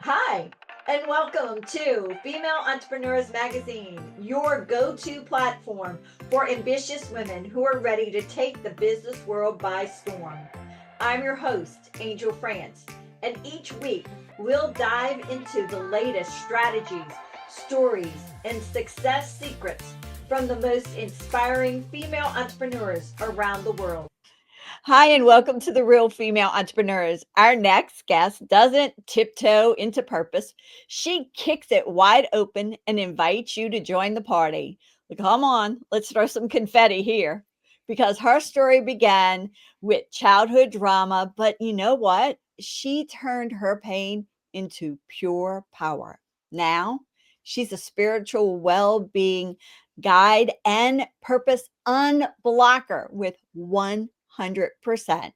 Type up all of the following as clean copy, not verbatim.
Hi, and welcome to Female Entrepreneurs Magazine, your go-to platform for ambitious women who are ready to take the business world by storm. I'm your host, Angel France, and each week we'll dive into the latest strategies, stories, and success secrets from the most inspiring female entrepreneurs around the world. Hi, and welcome to the Real Female Entrepreneurs. Our next guest doesn't tiptoe into purpose. She kicks it wide open and invites you to join the party. Come on, let's throw some confetti here. Because her story began with childhood drama, but you know what? She turned her pain into pure power. Now, she's a spiritual well-being guide and purpose unblocker with 100%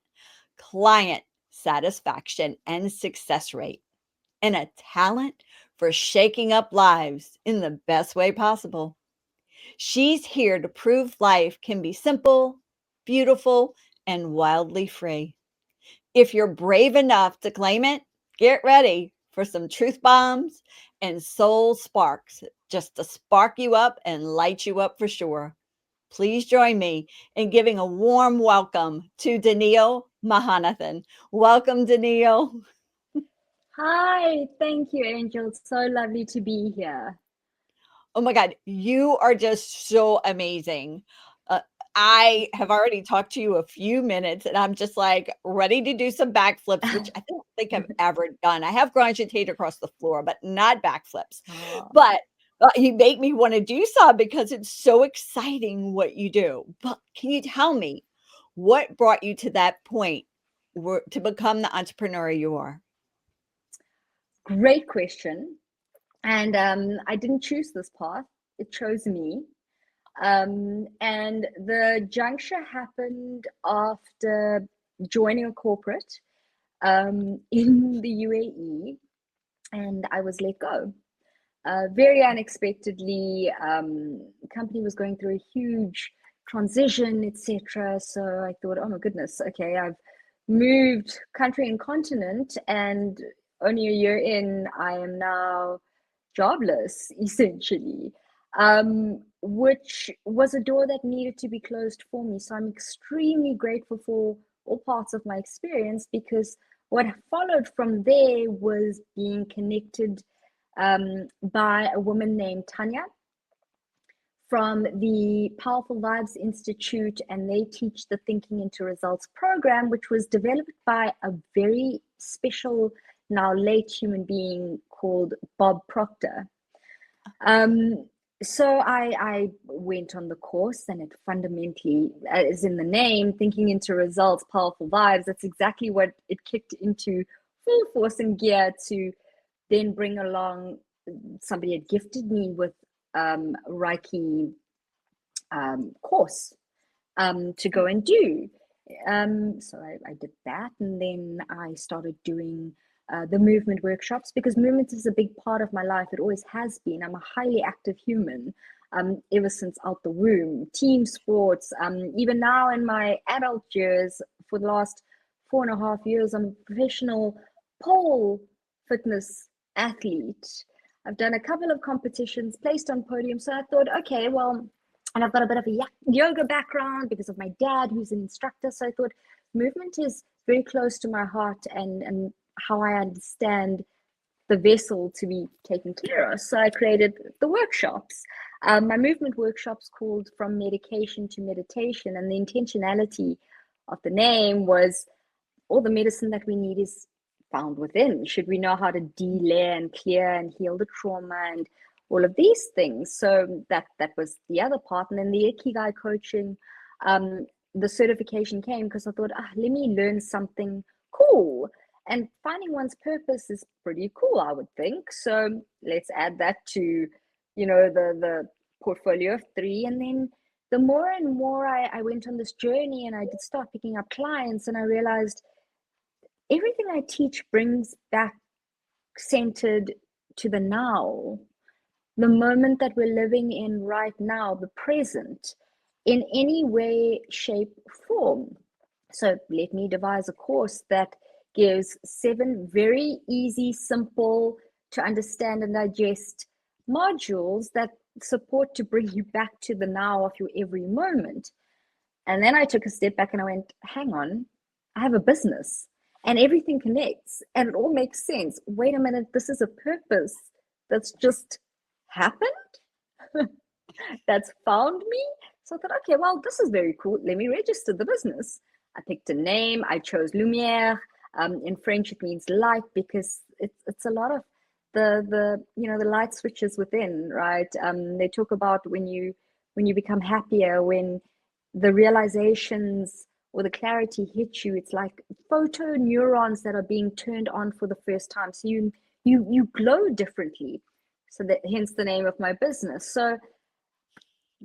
client satisfaction and success rate, and a talent for shaking up lives in the best way possible. She's here to prove life can be simple, beautiful, and wildly free. If you're brave enough to claim it, get ready for some truth bombs and soul sparks just to spark you up and light you up for sure. Please join me in giving a warm welcome to Denielle Mohonathan. Welcome, Denielle. Hi, thank you, Angel. It's so lovely to be here. Oh my God, you are just so amazing. Uh, I have already talked to you a few minutes and I'm just like ready to do some backflips, which I don't think I've ever done. I have grungeted across the floor, but not backflips. Oh, But you make me want to do some because it's so exciting what you do. But can you tell me what brought you to that point to become the entrepreneur you are? great question. And I didn't choose this path, it chose me. And the juncture happened after joining a corporate in the UAE, and I was let go. Very unexpectedly, the company was going through a huge transition, etc. So I thought, oh my goodness, okay, I've moved country and continent, and only a year in, I am now jobless, essentially, which was a door that needed to be closed for me. So I'm extremely grateful for all parts of my experience, because what followed from there was being connected by a woman named Tanya from the Powerful Vibes Institute, and they teach the Thinking into Results program, which was developed by a very special, now late human being called Bob Proctor. So I went on the course, and it fundamentally, as in the name, Thinking into Results, Powerful Vibes, that's exactly what it kicked into full force and gear to then bring along. Somebody had gifted me with Reiki course to go and do. So I did that, and then I started doing the movement workshops, because movement is a big part of my life. It always has been. I'm a highly active human ever since out the womb. Team sports, even now in my adult years, for the last 4.5 years, I'm a professional pole fitness athlete. I've done a couple of competitions, placed on podiums. So I thought, okay, well, and I've got a bit of a yoga background because of my dad, who's an instructor. So I thought movement is very close to my heart, and how I understand the vessel to be taken care of. So I created the workshops. My movement workshops called From Medication to Meditation, and the intentionality of the name was all the medicine that we need is found within. Should we know how to de-layer and clear and heal the trauma and all of these things? So that was the other part. And then the Ikigai coaching, the certification came because I thought, let me learn something cool. And finding one's purpose is pretty cool, I would think. So let's add that to, the portfolio of 3. And then the more and more I went on this journey, and I did start picking up clients, and I realized everything I teach brings back centered to the now, the moment that we're living in right now, the present, in any way, shape, form. So let me devise a course that gives 7 very easy, simple to understand and digest modules that support to bring you back to the now of your every moment. And then I took a step back and I went, hang on, I have a business and everything connects and it all makes sense. Wait a minute, this is a purpose that's just happened, that's found me. So I thought, okay, well, this is very cool. Let me register the business. I picked a name. I chose Lumiere. In French, it means light because it's a lot of the the light switches within, right? They talk about when you become happier, when the realizations or the clarity hits you. It's like photo neurons that are being turned on for the first time. So you glow differently. So that hence the name of my business. So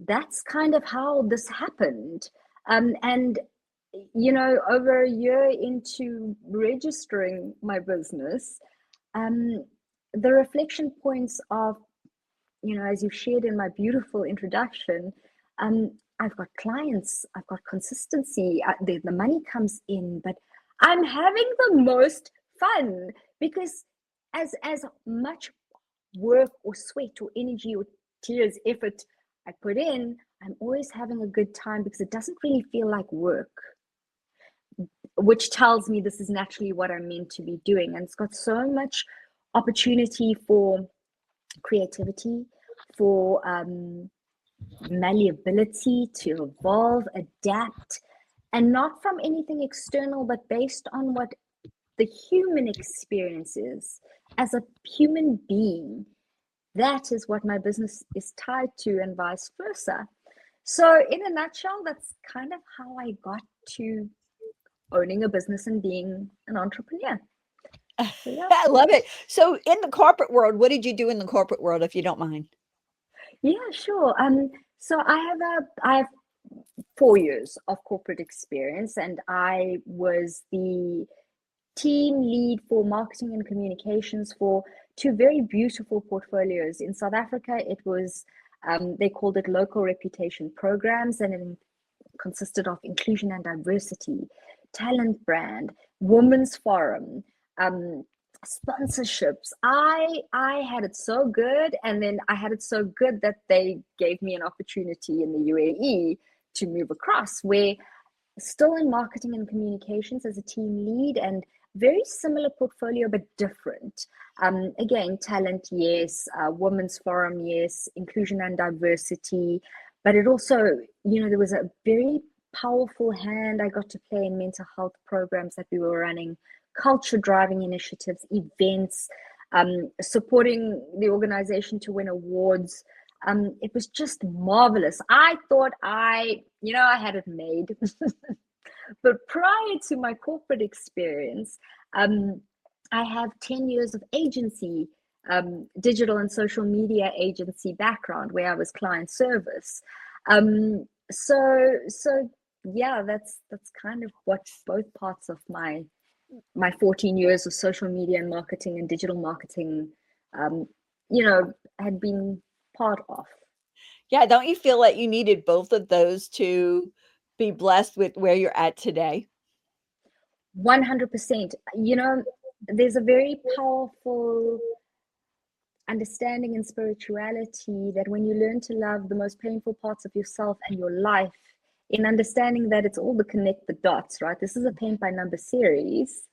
that's kind of how this happened. And over a year into registering my business, the reflection points of, as you've shared in my beautiful introduction, I've got clients, I've got consistency, the money comes in, but I'm having the most fun because as much work or sweat or energy or tears, effort I put in, I'm always having a good time because it doesn't really feel like work, which tells me this is naturally what I'm meant to be doing. And it's got so much opportunity for creativity, for malleability, to evolve, adapt, and not from anything external, but based on what the human experience is as a human being. That is what my business is tied to, and vice versa. So, in a nutshell, that's kind of how I got to owning a business and being an entrepreneur. So, yeah. I love it. So, in the corporate world, what did you do in the corporate world, if you don't mind? Yeah, sure. So I have 4 years of corporate experience, and I was the team lead for marketing and communications for 2 very beautiful portfolios. In South Africa, it was they called it local reputation programs, and it consisted of inclusion and diversity, talent brand, women's forum, sponsorships. I had it so good, and then I had it so good that they gave me an opportunity in the UAE to move across, where still in marketing and communications as a team lead, and very similar portfolio but different. Again, talent, yes, women's forum, yes, inclusion and diversity, but it also, there was a very powerful hand I got to play in mental health programs that we were running, culture driving initiatives, events, supporting the organization to win awards. It was just marvelous. I thought I had it made. But prior to my corporate experience, I have 10 years of agency, digital and social media agency background where I was client service. So yeah, that's kind of what both parts of my 14 years of social media and marketing and digital marketing, had been part of. Yeah, don't you feel like you needed both of those to be blessed with where you're at today? 100%. There's a very powerful understanding in spirituality that when you learn to love the most painful parts of yourself and your life, in understanding that it's all the connect the dots, right? This is a paint by number series.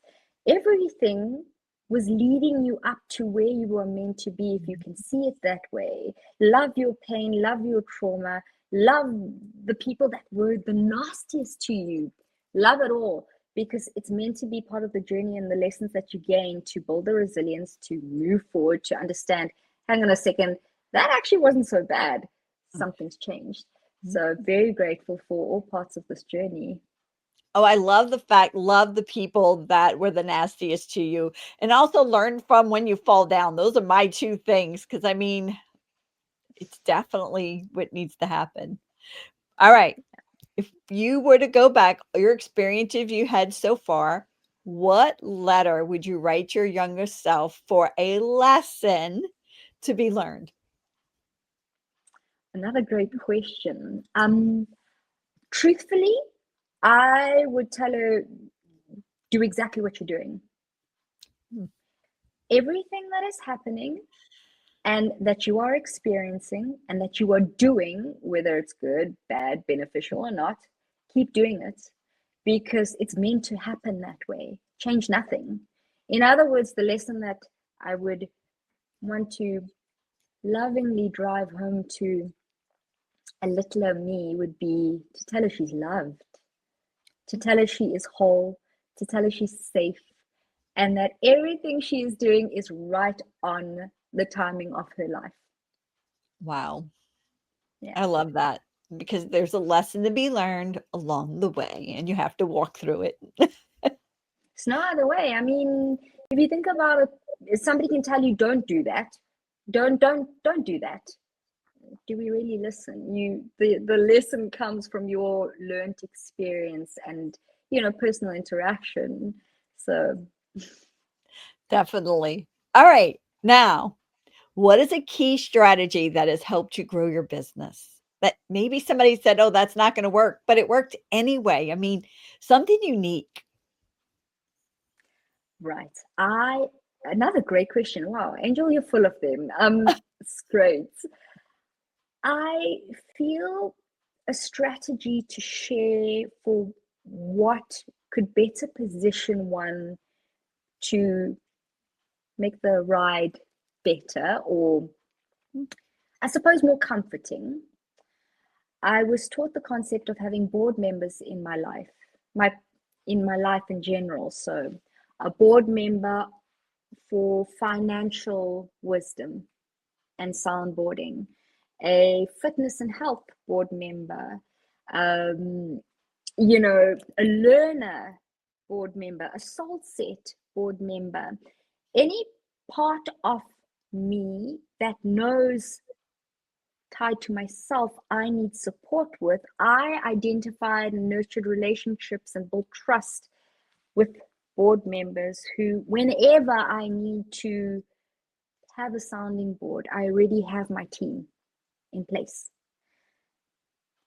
Everything was leading you up to where you were meant to be, if you can see it that way. Love your pain, love your trauma, love the people that were the nastiest to you. Love it all, because it's meant to be part of the journey and the lessons that you gain to build the resilience, to move forward, to understand, hang on a second, that actually wasn't so bad. Something's changed. So very grateful for all parts of this journey. Oh, I love the people that were the nastiest to you, and also learn from when you fall down. Those are my 2 things, because I mean, it's definitely what needs to happen. All right. If you were to go back, your experiences you had so far, what letter would you write your younger self for a lesson to be learned? Another great question. Truthfully, I would tell her, do exactly what you're doing. Everything that is happening and that you are experiencing and that you are doing, whether it's good, bad, beneficial or not, keep doing it, because it's meant to happen that way. Change nothing. In other words, the lesson that I would want to lovingly drive home to a littler me would be to tell her she's loved, to tell her she is whole, to tell her she's safe, and that everything she is doing is right on the timing of her life. Wow. Yeah. I love that, because there's a lesson to be learned along the way and you have to walk through it. It's no other way. I mean, if you think about it, somebody can tell you don't do that. Don't do that. Do we really listen? The lesson comes from your learned experience and personal interaction. So Definitely. All right. Now, what is a key strategy that has helped you grow your business? That maybe somebody said, oh, that's not going to work, but it worked anyway. I mean, something unique. right. Another great question. Wow, Angel, you're full of them. It's great. I feel a strategy to share for what could better position one to make the ride better, or I suppose more comforting. I was taught the concept of having board members in my life, in my life in general. So a board member for financial wisdom and soundboarding, a fitness and health board member, a learner board member, a soul set board member, any part of me that knows tied to myself I need support with. I identified and nurtured relationships and built trust with board members who, whenever I need to have a sounding board, I already have my team in place.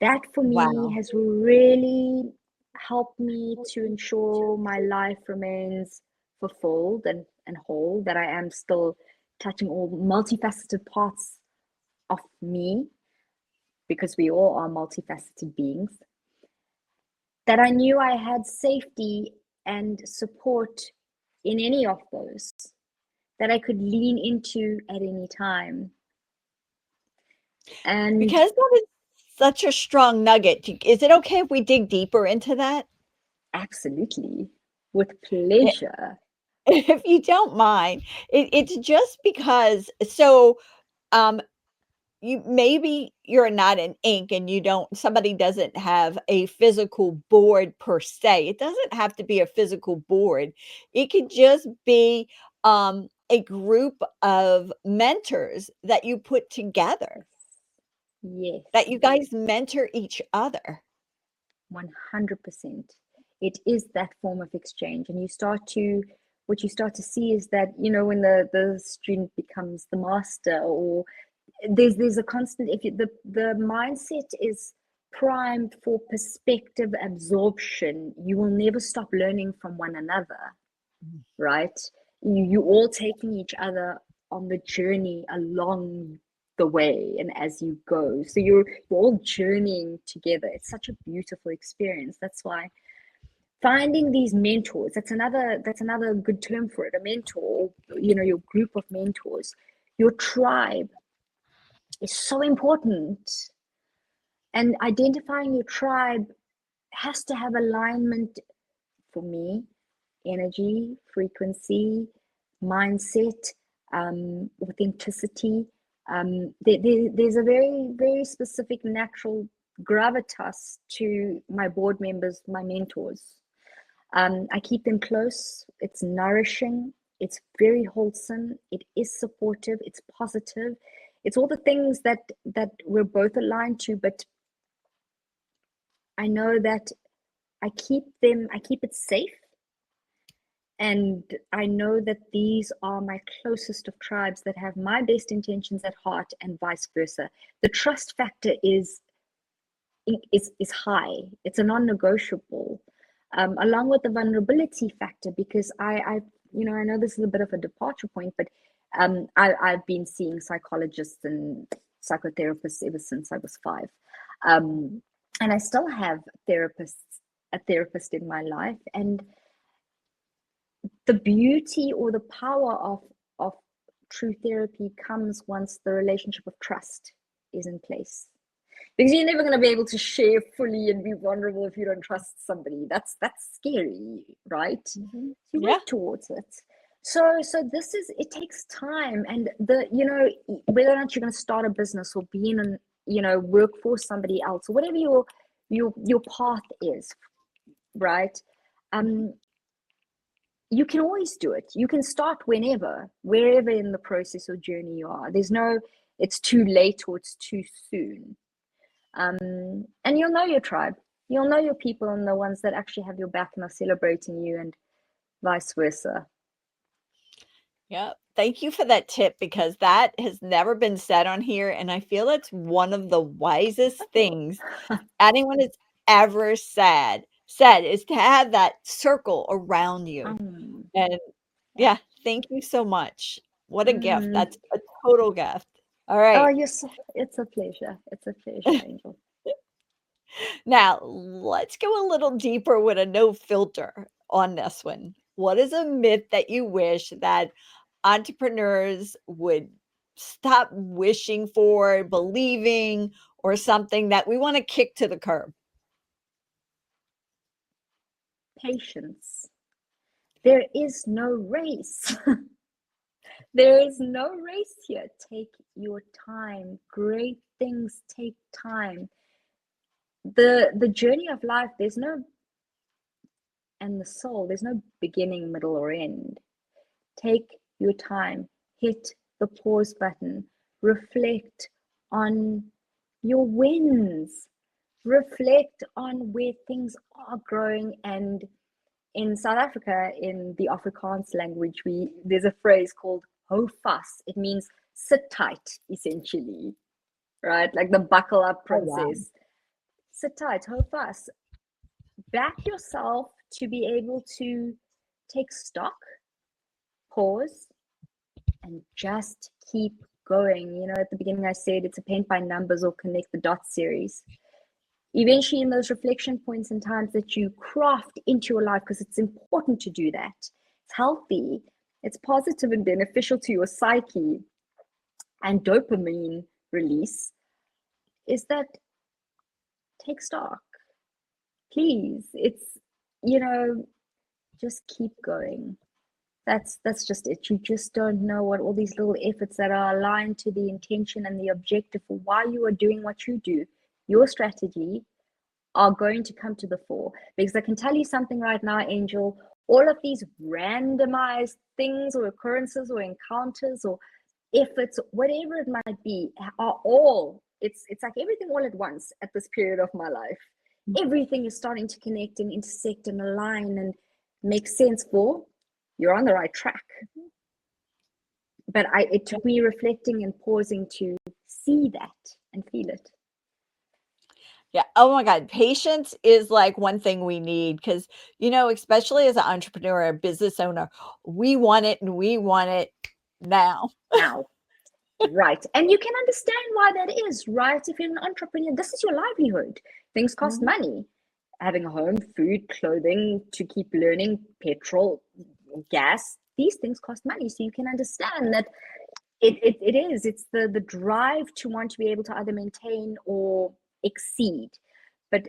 That for me has really helped me to ensure my life remains fulfilled and whole, that I am still touching all multifaceted parts of me, because we all are multifaceted beings, that I knew I had safety and support in any of those, that I could lean into at any time. And Because that is such a strong nugget, is it okay if we dig deeper into that? absolutely, with pleasure. If you don't mind, it's just because, so, you're not an ink and somebody doesn't have a physical board per se. It doesn't have to be a physical board. It could just be a group of mentors that you put together, Yes, that you guys mentor each other. 100%. It is that form of exchange. And what you start to see is that, when the student becomes the master, or there's a constant, if the mindset is primed for perspective absorption, you will never stop learning from one another, right? You all taking each other on the journey along the way and as you go, so you're all journeying together. It's such a beautiful experience. That's why finding these mentors, that's another good term for it, a mentor, your group of mentors, your tribe, is so important. And identifying your tribe has to have alignment, for me, energy, frequency, mindset, authenticity. There's a very, very specific natural gravitas to my board members, my mentors. I keep them close. It's nourishing. It's very wholesome. It is supportive. It's positive. It's all the things that we're both aligned to. But I know that I keep it safe. And I know that these are my closest of tribes that have my best intentions at heart, and vice versa. The trust factor is high. It's a non-negotiable. along with the vulnerability factor, because I I know this is a bit of a departure point, but I've been seeing psychologists and psychotherapists ever since I was 5. And I still have a therapist in my life. And the beauty or the power of true therapy comes once the relationship of trust is in place. Because you're never going to be able to share fully and be vulnerable if you don't trust somebody. That's scary, right? Mm-hmm. You Yeah. work towards it. So it takes time, and whether or not you're going to start a business or be in work for somebody else, or whatever your path is, right? You can always do it. You can start wherever in the process or journey you are. There's no, it's too late or it's too soon. And you'll know your tribe. You'll know your people and the ones that actually have your back and are celebrating you, and vice versa. Yeah. Thank you for that tip, because that has never been said on here. And I feel it's one of the wisest things anyone has ever said is to have that circle around you. And yeah, thank you so much. What a gift. That's a total gift. All Oh, right. it's a pleasure. It's a pleasure, Angel. Now, let's go a little deeper with a no filter on this one. What is a myth that you wish that entrepreneurs would stop wishing for, believing, or something that we want to kick to the curb? Patience. There is no race. There is no race here. Take your time. Great things take time. The journey of life, and the soul, there's no beginning, middle, or end. Take your time. Hit the pause button. Reflect on your wins. Reflect on where things are growing. And in South Africa, in the Afrikaans language, there's a phrase called hou vas. It means sit tight, essentially, right? Like the buckle up princess. Oh, wow. Sit tight, hou vas. Back yourself to be able to take stock, pause, and just keep going. At the beginning I said it's a paint by numbers or connect the dots series. Eventually, in those reflection points and times that you craft into your life, because it's important to do that, it's healthy, it's positive and beneficial to your psyche and dopamine release, is that take stock. Please, it's, just keep going. That's just it. You just don't know what all these little efforts that are aligned to the intention and the objective for why you are doing what you do, your strategy, are going to come to the fore. Because I can tell you something right now, Angel, all of these randomized things or occurrences or encounters or efforts, whatever it might be, are all, it's like everything all at once at this period of my life. Everything is starting to connect and intersect and align and make sense for you're on the right track. But it took me reflecting and pausing to see that and feel it. Yeah. Oh my God. Patience is like one thing we need because, especially as an entrepreneur, a business owner, we want it and we want it now. Now. Right. And you can understand why that is, right? If you're an entrepreneur, this is your livelihood. Things cost money. Having a home, food, clothing, to keep learning, petrol, gas, these things cost money. So you can understand that it's the drive to want to be able to either maintain or exceed. But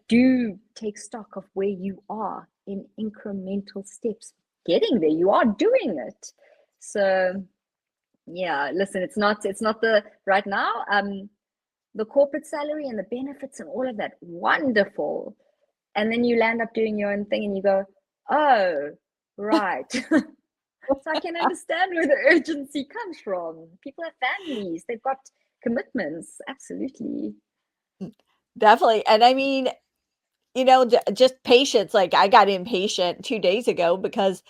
do take stock of where you are in incremental steps. Getting there, you are doing it. So yeah, listen, it's not the right now, the corporate salary and the benefits and all of that, wonderful. And then you land up doing your own thing and you go, oh, right. So I can understand where the urgency comes from. People have families, they've got commitments. Absolutely. Definitely. And I mean, just patience. Like I got impatient 2 days ago because,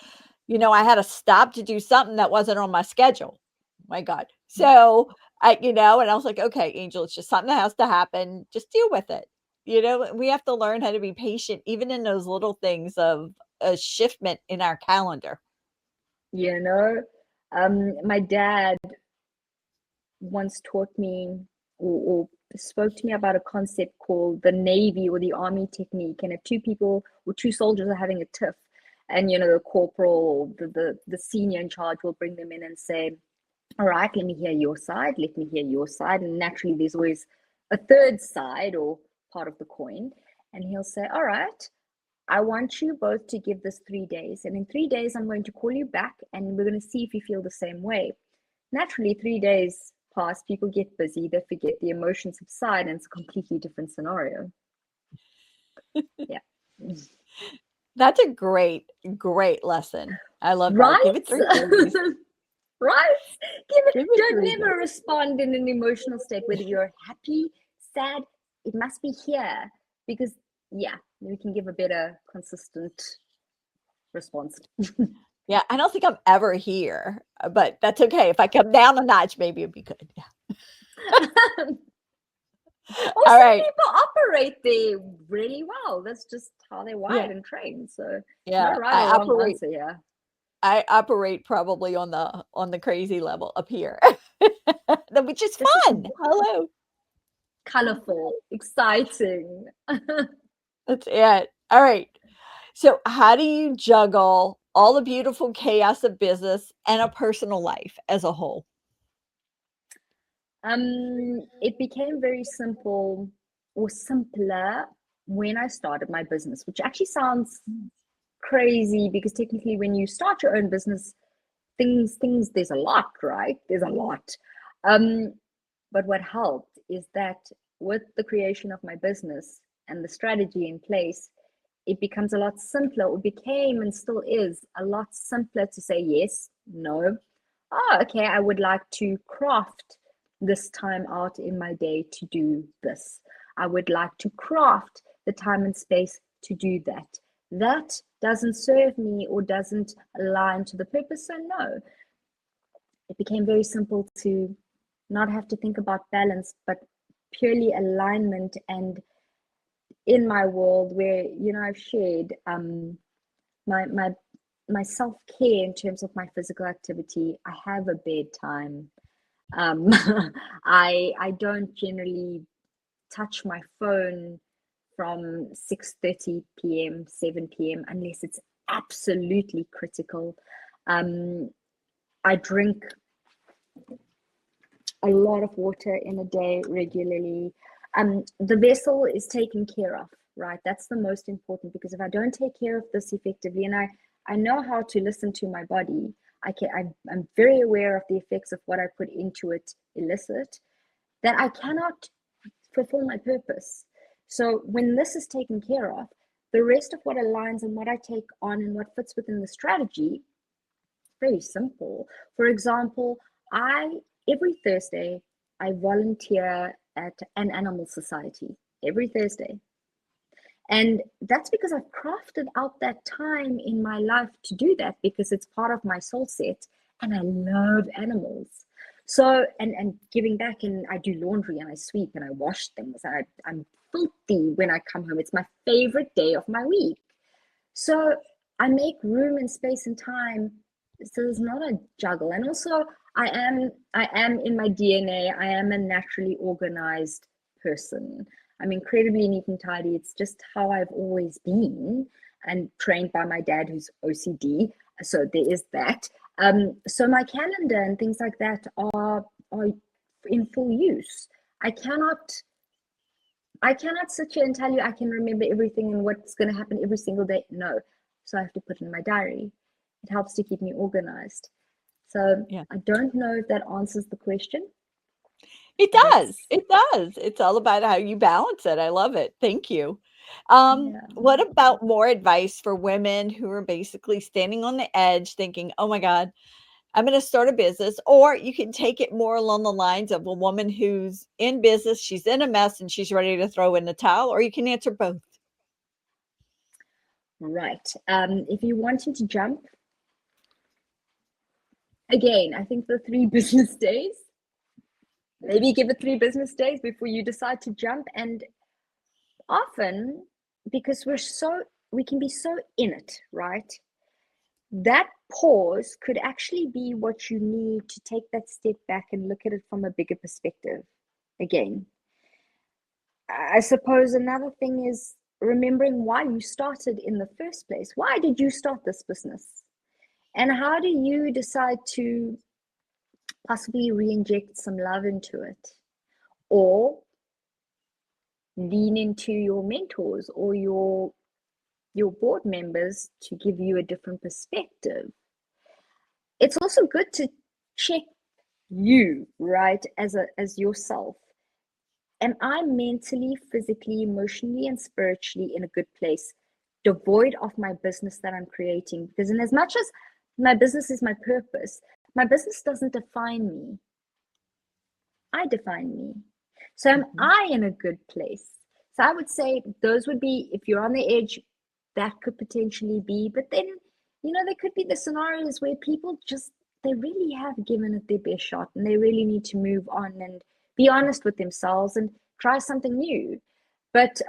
I had to stop to do something that wasn't on my schedule. My God. So and I was like, okay, Angel, it's just something that has to happen. Just deal with it. We have to learn how to be patient, even in those little things of a shiftment in our calendar. My dad once taught me or spoke to me about a concept called the Navy or the Army technique. And if two people or two soldiers are having a tiff, and the corporal or the senior in charge will bring them in and say, all right, let me hear your side, let me hear your side. And naturally, there's always a third side or part of the coin. And he'll say, all right, I want you both to give this 3 days. And in 3 days, I'm going to call you back and we're going to see if you feel the same way. Naturally, 3 days pass, people get busy, they forget, the emotions subside, and it's a completely different scenario. Yeah. That's a great lesson. I love right? that. Give it 3 days. Right? Don't never respond in an emotional state, whether you're happy, sad, it must be here, because we can give a better consistent response. Yeah, I don't think I'm ever here, but that's okay. If I come down a notch, maybe it'd be good. Yeah. All right. People operate there really well. That's just how they're wired and trained. So no right or wrong answer. Yeah. I operate probably on the crazy level up here, which is fun. Hello. Colorful, exciting. That's it. All right. So how do you juggle all the beautiful chaos of business and a personal life as a whole? It became very simple or simpler when I started my business, which actually sounds crazy because technically when you start your own business, things there's a lot, right? There's a lot. But what helped is that with the creation of my business and the strategy in place, it becomes a lot simpler, or became and still is a lot simpler to say yes, no. Oh, okay, I would like to craft this time out in my day to do this. I would like to craft the time and space to do that. That doesn't serve me or doesn't align to the purpose, so no. It became very simple to not have to think about balance, but purely alignment. And in my world where, I've shared my self-care in terms of my physical activity, I have a bedtime. I don't generally touch my phone from 6:30 p.m., 7 p.m. unless it's absolutely critical. I drink a lot of water in a day regularly. The vessel is taken care of, right? That's the most important, because if I don't take care of this effectively, and I know how to listen to my body, I'm very aware of the effects of what I put into it illicit, that I cannot fulfill my purpose. So when this is taken care of, the rest of what aligns and what I take on and what fits within the strategy, very simple. For example, every Thursday, I volunteer at an animal society every Thursday. And that's because I've crafted out that time in my life to do that, because it's part of my soul set and I love animals. So, and giving back, and I do laundry and I sweep and I wash things. And I'm filthy when I come home. It's my favorite day of my week. So I make room and space and time. So there's not a juggle. And also I am in my DNA, I am a naturally organized person. I'm incredibly neat and tidy. It's just how I've always been, and trained by my dad, who's OCD. So there is that. So my calendar and things like that are in full use. I cannot sit here and tell you I can remember everything and what's going to happen every single day. No. So I have to put it in my diary. It helps to keep me organized. So I don't know if that answers the question. It does. It does. It's all about how you balance it. I love it. Thank you. What about more advice for women who are basically standing on the edge thinking, oh my God, I'm going to start a business? Or you can take it more along the lines of a woman who's in business, she's in a mess and she's ready to throw in the towel, or you can answer both. Right. If you're wanting to jump, again, I think the 3 business days, maybe give it 3 business days before you decide to jump. And often, because we can be so in it, right? That pause could actually be what you need to take that step back and look at it from a bigger perspective again. I suppose another thing is remembering why you started in the first place. Why did you start this business? And how do you decide to possibly re-inject some love into it? Or lean into your mentors or your board members to give you a different perspective. It's also good to check you, right, as yourself. Am I mentally, physically, emotionally, and spiritually in a good place, devoid of my business that I'm creating? Because in as much as my business is my purpose, my business doesn't define me. I define me. So am I in a good place? So I would say those would be, if you're on the edge, that could potentially be. But then, there could be the scenarios where people just, they really have given it their best shot and they really need to move on and be honest with themselves and try something new. But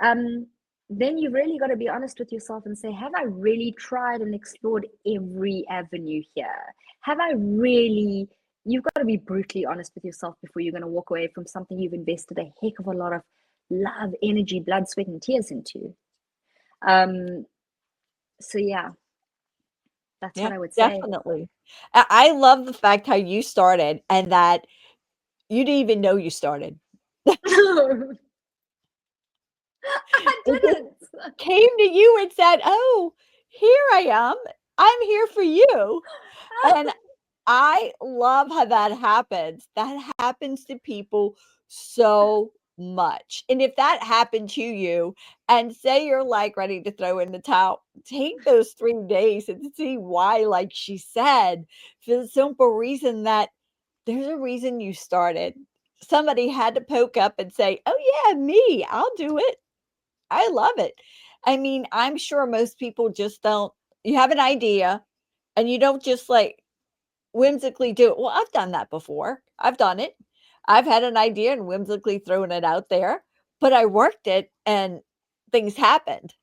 then you've really got to be honest with yourself and say, have I really tried and explored every avenue here? Have I really, you've got to be brutally honest with yourself before you're going to walk away from something you've invested a heck of a lot of love, energy, blood, sweat, and tears into. So yeah, that's what I would say. Definitely. I love the fact how you started and that you didn't even know you started. I It just didn't. came to you and said, "Oh, here I am. I'm here for you." And I love how that happens. That happens to people so much. And if that happened to you and say you're like ready to throw in the towel, take those 3 days and see why, like she said, for the simple reason that there's a reason you started. Somebody had to poke up and say, "Oh, yeah, me. I'll do it. I love it." I mean, I'm sure most people just don't. You have an idea and you don't just like whimsically do it. Well, I've done that before. I've done it. I've had an idea and whimsically thrown it out there, but I worked it and things happened.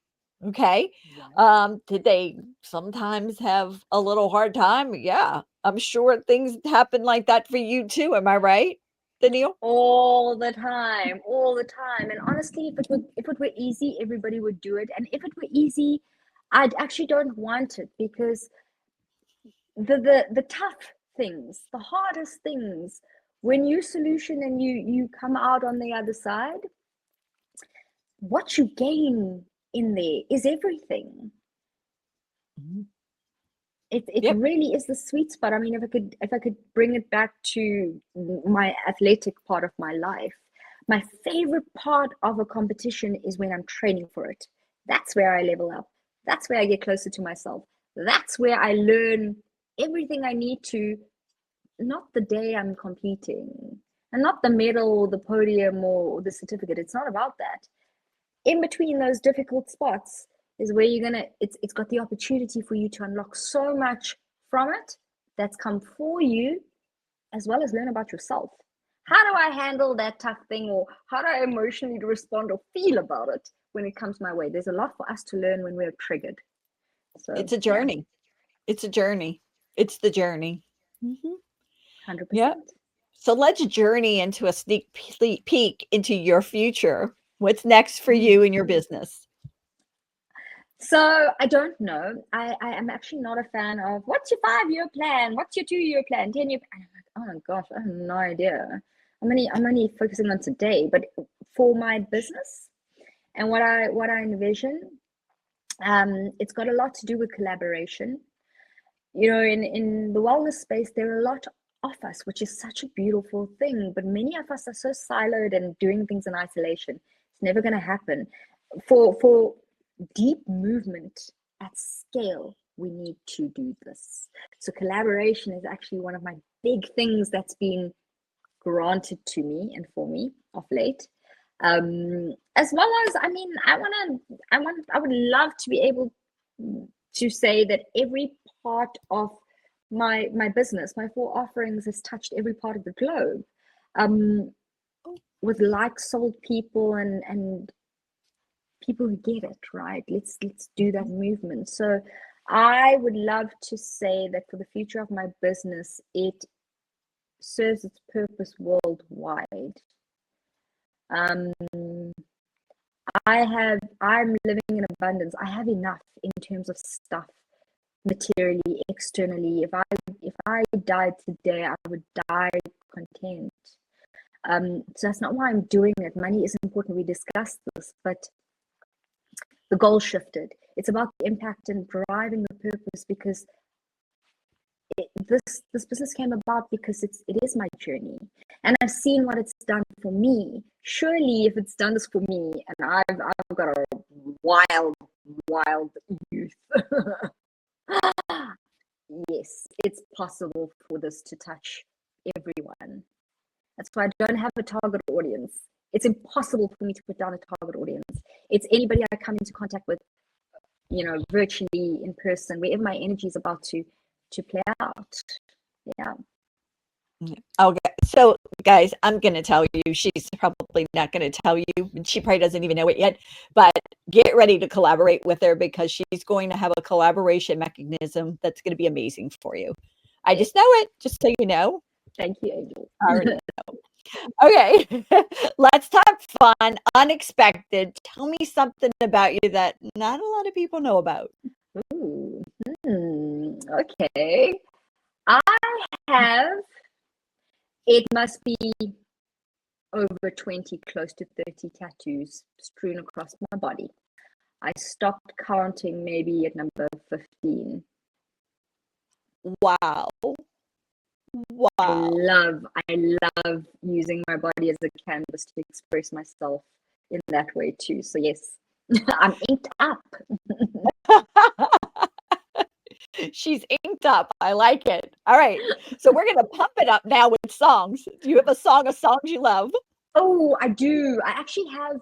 Okay. Yeah. Did they sometimes have a little hard time? Yeah. I'm sure things happen like that for you too. Am I right, Danielle? All the time, all the time. And honestly, if it were easy, everybody would do it. And if it were easy, I'd actually don't want it, because the tough things, the hardest things, when you solution and you come out on the other side, what you gain in there is everything. Mhm. It Yep. really is the sweet spot. I mean, if I could bring it back to my athletic part of my life, my favorite part of a competition is when I'm training for it. That's where I level up. That's where I get closer to myself. That's where I learn everything I need to, not the day I'm competing, and not the medal or the podium or the certificate. It's not about that. In between those difficult spots is where you're gonna, it's got the opportunity for you to unlock so much from it that's come for you, as well as learn about yourself. How do I handle that tough thing, or how do I emotionally respond or feel about it when it comes my way? There's a lot for us to learn when we're triggered. So It's a yeah, journey. It's a journey. It's the journey. Yep. 100%. So let's journey into a sneak peek into your future. What's next for you and your business? So I don't know. I am actually not a fan of what's your 5-year plan, what's your 2-year plan, 10-year plan. I'm like, oh my gosh, I have no idea. I'm only focusing on today. But for my business and what I envision, it's got a lot to do with collaboration. In the wellness space, there are a lot of us, which is such a beautiful thing. But many of us are so siloed and doing things in isolation. It's never going to happen. For deep movement at scale, we need to do this. So collaboration is actually one of my big things that's been granted to me and for me of late. As well as, I mean, I would love to be able to say that every part of my business, my 4 offerings, has touched every part of the globe. With like souled people and people who get it, right? Let's do that movement. So I would love to say that for the future of my business, it serves its purpose worldwide. I'm living in abundance. I have enough in terms of stuff, materially, externally. If I died today, I would die content. So that's not why I'm doing it. Money is important. We discussed this, but the goal shifted. It's about the impact and driving the purpose, because this business came about because it is my journey, and I've seen what it's done for me. Surely, if it's done this for me, and I've got a wild youth, yes, it's possible for this to touch everyone. That's why I don't have a target audience. It's impossible for me to put down a target audience. It's anybody I come into contact with, virtually, in person, wherever my energy is about to play out. Yeah. Okay. So guys, I'm going to tell you, she's probably not going to tell you. She probably doesn't even know it yet, but get ready to collaborate with her, because she's going to have a collaboration mechanism that's going to be amazing for you. I just know it, just so you know. Thank you, Angel. I already know. Okay. Let's talk fun, unexpected. Tell me something about you that not a lot of people know about. Ooh. Okay. I have, it must be over 20, close to 30 tattoos strewn across my body. I stopped counting maybe at number 15. Wow. I love using my body as a canvas to express myself in that way too. So yes, I'm inked up. She's inked up. I like it. All right. So we're going to pump it up now with songs. Do you have a song of songs you love? Oh, I do. I actually have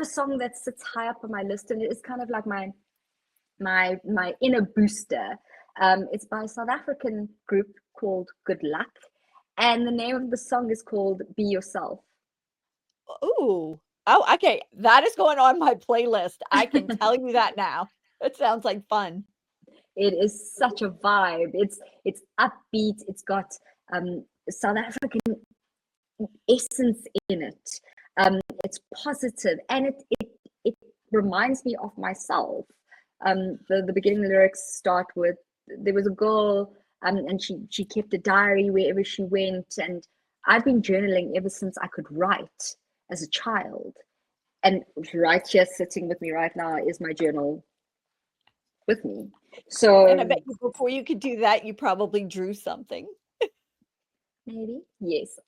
a song that sits high up on my list, and it is kind of like my inner booster. It's by a South African group called Good Luck, and the name of the song is called Be Yourself. Ooh. Oh, okay. That is going on my playlist. I can tell you that now. It sounds like fun. It is such a vibe. It's upbeat. It's got South African essence in it. It's positive, and it reminds me of myself. The beginning lyrics start with, there was a girl, and she kept a diary wherever she went, and I've been journaling ever since I could write as a child. And right here, sitting with me right now, is my journal with me. So, and I bet you before you could do that, you probably drew something. Maybe, yes.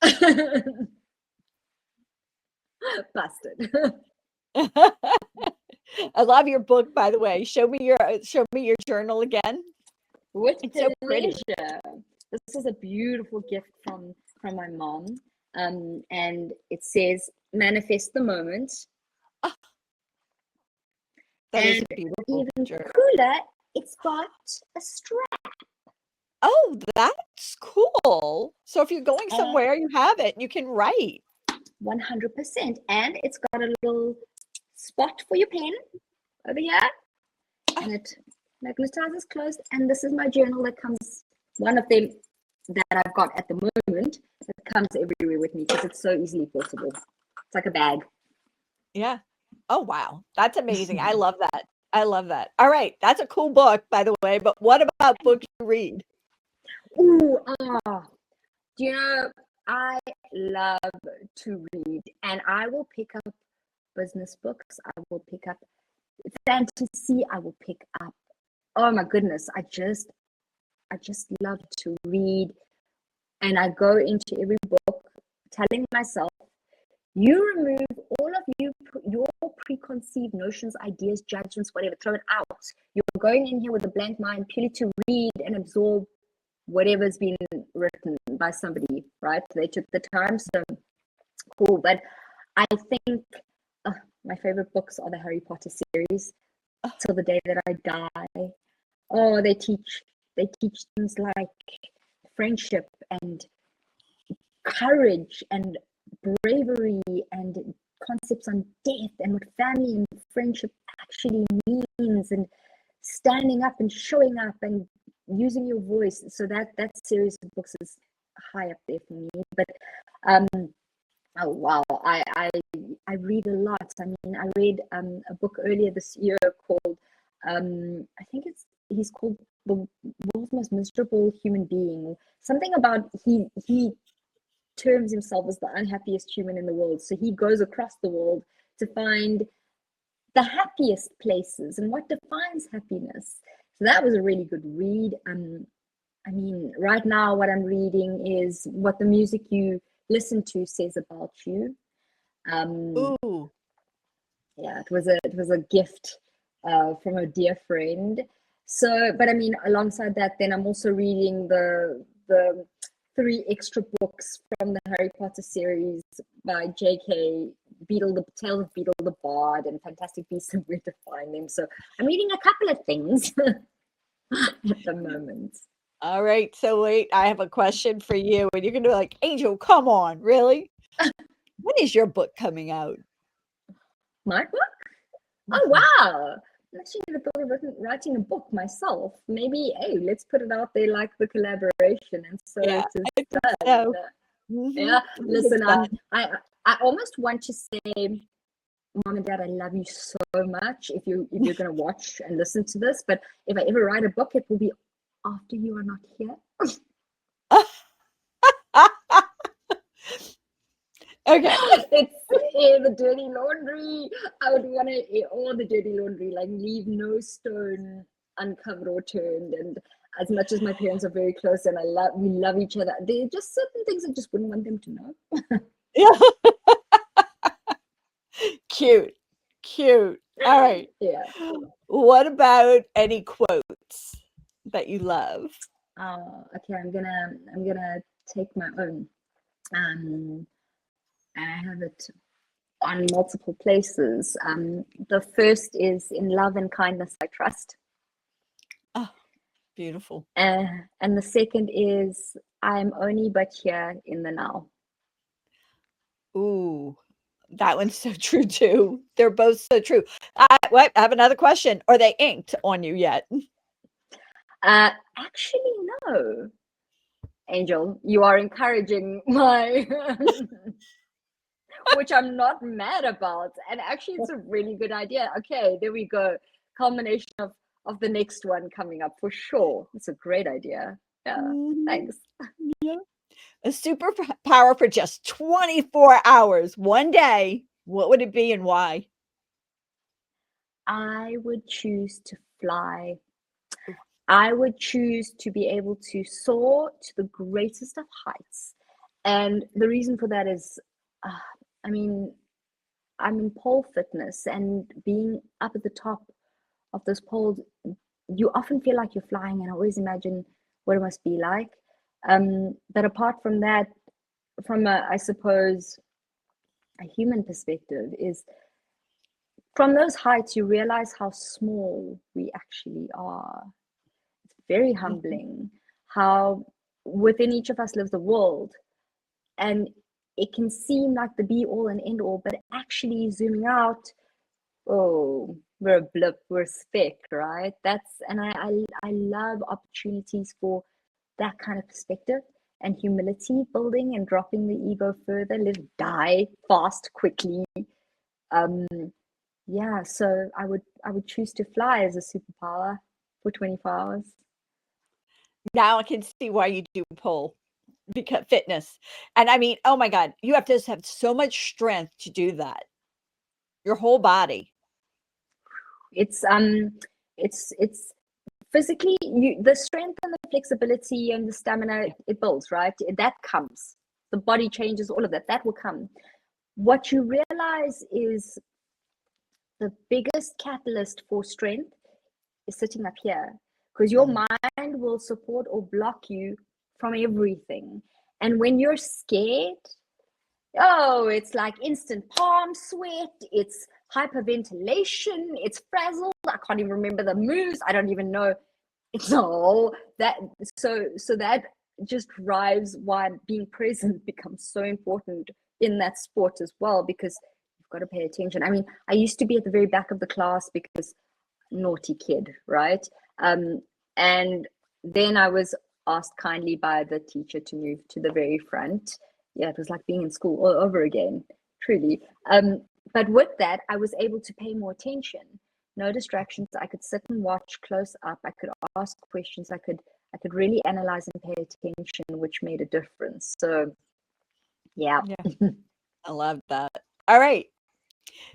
Busted. I love your book, by the way. Show me your journal again. With it's so pretty. This is a beautiful gift from my mom, and it says, "Manifest the moment." Oh, that is beautiful. Even cooler, it's got a strap. Oh, that's cool. So if you're going somewhere, you have it. You can write. 100%, and it's got a little spot for your pen over here, and it magnetizes closed. And this is my journal that comes, one of them that I've got at the moment, that comes everywhere with me because it's so easily portable. It's like a bag. Yeah. Oh, wow. That's amazing. I love that. I love that. All right. That's a cool book, by the way. But what about books you read? Ooh, do you know, I love to read, and I will pick up business books. I will pick up fantasy. I will pick up, oh my goodness, I just love to read. And I go into every book telling myself, you remove all of your preconceived notions, ideas, judgments, whatever, throw it out. You're going in here with a blank mind purely to read and absorb whatever's been written by somebody, right? They took the time, so cool. But I think my favorite books are the Harry Potter series, till the day that I die. Oh, they teach things like friendship and courage and bravery and concepts on death and what family and friendship actually means, and standing up and showing up and using your voice. So that series of books is high up there for me. But oh wow, I read a lot. I mean, I read a book earlier this year called I think he's called The World's Most Miserable Human Being. Something about he terms himself as the unhappiest human in the world. So he goes across the world to find the happiest places and what defines happiness. So that was a really good read. I mean, right now what I'm reading is What the Music You Listen to Says About You. Ooh. Yeah, it was a gift from a dear friend. So, but I mean, alongside that, then I'm also reading the 3 extra books from the Harry Potter series by J.K. Tales of Beetle the Bard and Fantastic Beasts and Where to Find Them. So I'm reading a couple of things at the moment. All right. So wait, I have a question for you. And you're going to be like, Angel, come on. Really? When is your book coming out? My book? Oh, wow. I actually never thought of writing a book myself. Maybe, hey, let's put it out there like the collaboration. And so Yeah, it I is think done. so. Yeah, listen, done. I almost want to say, Mom and Dad, I love you so much if you're going to watch and listen to this. But if I ever write a book, it will be after you are not here. Okay. It's air the dirty laundry. I would want to air all the dirty laundry, like leave no stone uncovered or turned. And as much as my parents are very close and we love each other, there are just certain things I just wouldn't want them to know. Yeah. Cute. All right. Yeah. What about any quotes that you love? Okay, I'm gonna take my own. And I have it on multiple places. The first is in love and kindness I trust. Oh, beautiful. And the second is I'm only but here in the now. Ooh, that one's so true too. They're both so true. Wait, I have another question. Are they inked on you yet? Actually, no. Angel, you are encouraging my which I'm not mad about. And actually, it's a really good idea. Okay, there we go. Culmination of the next one coming up for sure. It's a great idea. Yeah, thanks. Yeah. A superpower for just 24 hours, one day. What would it be and why? I would choose to fly. I would choose to be able to soar to the greatest of heights. And the reason for that is, I mean, I'm in pole fitness, and being up at the top of those poles, you often feel like you're flying, and I always imagine what it must be like. But apart from that, from I suppose, a human perspective, is from those heights, you realize how small we actually are. It's very humbling how within each of us lives the world. And it can seem like the be all and end all, but actually zooming out, oh, we're a blip, we're a speck, right? And I love opportunities for that kind of perspective and humility building and dropping the ego further. Let's die fast, quickly. Yeah, so I would choose to fly as a superpower for 24 hours. Now I can see why you do pole because fitness. And I mean, oh my God, you have to have so much strength to do that. Your whole body. It's physically, the strength and the flexibility and the stamina it builds, right? That comes. The body changes, all of that will come. What you realize is the biggest catalyst for strength is sitting up here, because your mind will support or block you from everything. And when you're scared, it's like instant palm sweat, it's hyperventilation, it's frazzled, I can't even remember the moves, I don't even know. It's all that. So that just drives why being present becomes so important in that sport as well, because you've got to pay attention. I mean, I used to be at the very back of the class because naughty kid, right? And then I was asked kindly by the teacher to move to the very front. Yeah, it was like being in school all over again, truly. But with that, I was able to pay more attention. No distractions. I could sit and watch close up. I could ask questions. I could really analyze and pay attention, which made a difference. So, yeah. I love that. All right.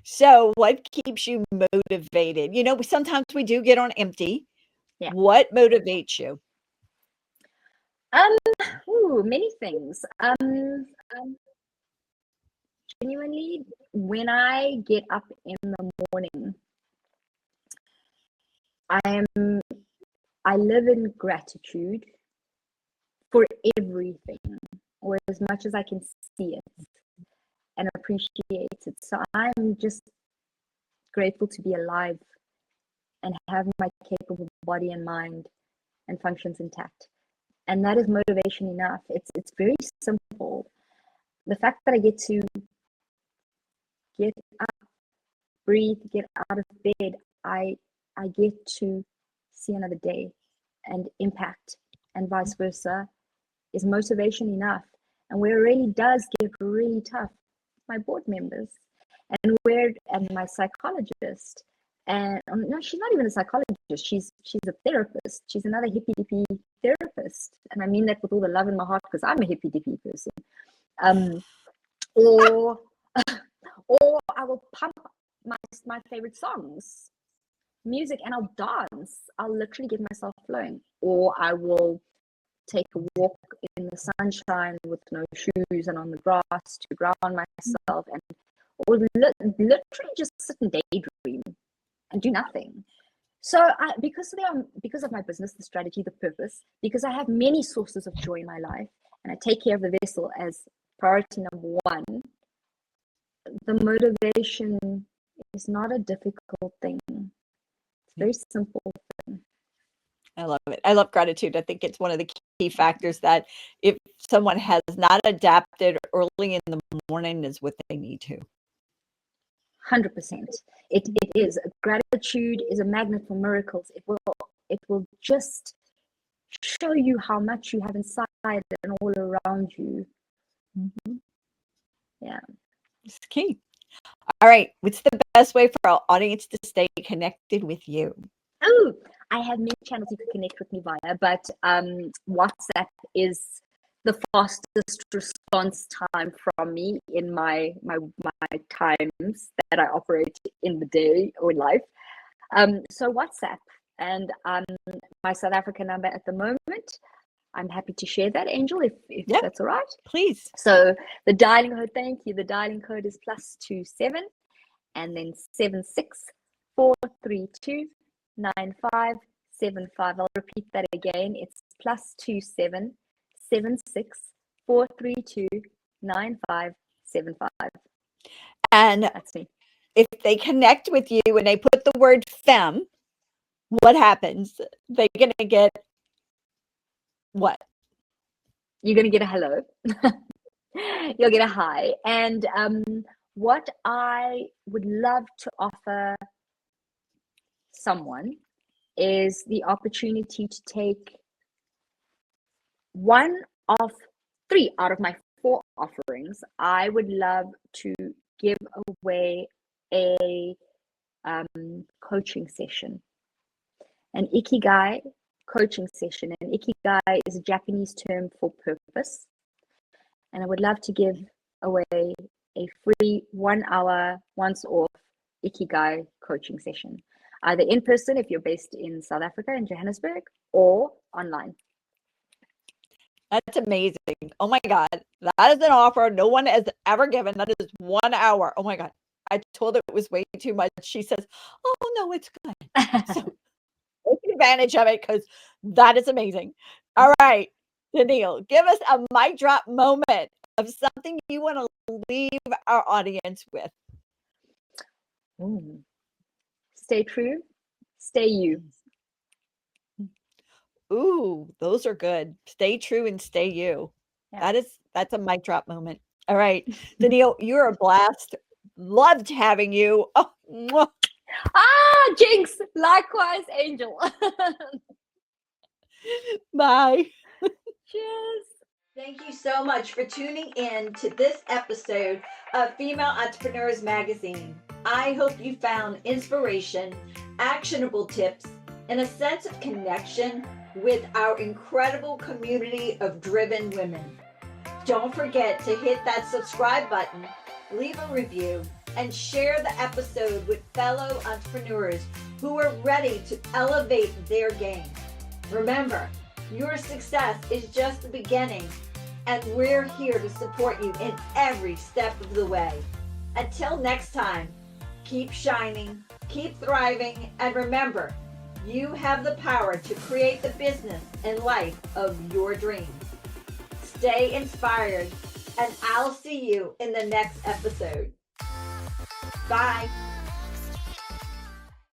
So what keeps you motivated? Sometimes we do get on empty. Yeah. What motivates you? Many things. Genuinely, when I get up in the morning, I live in gratitude for everything, or as much as I can see it and appreciate it. So I'm just grateful to be alive and have my capable body and mind and functions intact. And that is motivation enough. It's very simple. The fact that I get to get up, breathe, get out of bed, I get to see another day and impact, and vice versa, is motivation enough. And where it really does get really tough, my board members and my psychologist. And no, she's not even a psychologist. She's a therapist. She's another hippy dippy therapist, and I mean that with all the love in my heart because I'm a hippy dippy person. Or I will pump my favorite songs, music, and I'll dance. I'll literally get myself flowing. Or I will take a walk in the sunshine with no shoes and on the grass to ground myself, or literally just sit and daydream and do nothing. So because of my business, the strategy, the purpose, because I have many sources of joy in my life, and I take care of the vessel as priority number one, the motivation is not a difficult thing. It's a very simple thing. I love it. I love gratitude. I think it's one of the key factors that if someone has not adapted early in the morning is what they need to. 100%. It is. Gratitude is a magnet for miracles. It will just show you how much you have inside and all around you. Mm-hmm. Yeah. It's key. All right. What's the best way for our audience to stay connected with you? Oh, I have many channels you can connect with me via, but WhatsApp is the fastest response time from me in my times that I operate in the day or life. So WhatsApp, and my South African number at the moment, I'm happy to share that, Angel, if that's all right. Please. So the dialing code, thank you. The dialing code is +27 and then 76432 9575. I'll repeat that again. It's +27 76432 9575. And that's me. If they connect with you and they put the word femme, what happens? They're gonna get what? You're gonna get a hello. You'll get a hi. And what I would love to offer someone is the opportunity to take one of 3 out of my 4 offerings. I would love to give away a coaching session, an Ikigai coaching session. And Ikigai is a Japanese term for purpose. And I would love to give away a free 1 hour, once off Ikigai coaching session, either in person if you're based in South Africa, in Johannesburg, or online. That's amazing. Oh my God. That is an offer no one has ever given. That is 1 hour. Oh my God. I told her it was way too much. She says, oh no, it's good. So take advantage of it because that is amazing. All right, Denielle, give us a mic drop moment of something you want to leave our audience with. Stay true, stay you. Ooh, those are good. Stay true and stay you. Yeah. That's a mic drop moment. All right, Denielle, you're a blast. loved having you. Oh, mwah. Jinx, likewise, Angel. Bye. Cheers. Thank you so much for tuning in to this episode of Female Entrepreneurs Magazine. I hope you found inspiration, actionable tips, and a sense of connection with our incredible community of driven women. Don't forget to hit that subscribe button, leave a review, and share the episode with fellow entrepreneurs who are ready to elevate their game. Remember, your success is just the beginning, and we're here to support you in every step of the way. Until next time, keep shining, keep thriving, and remember, you have the power to create the business and life of your dreams. Stay inspired, and I'll see you in the next episode. Bye.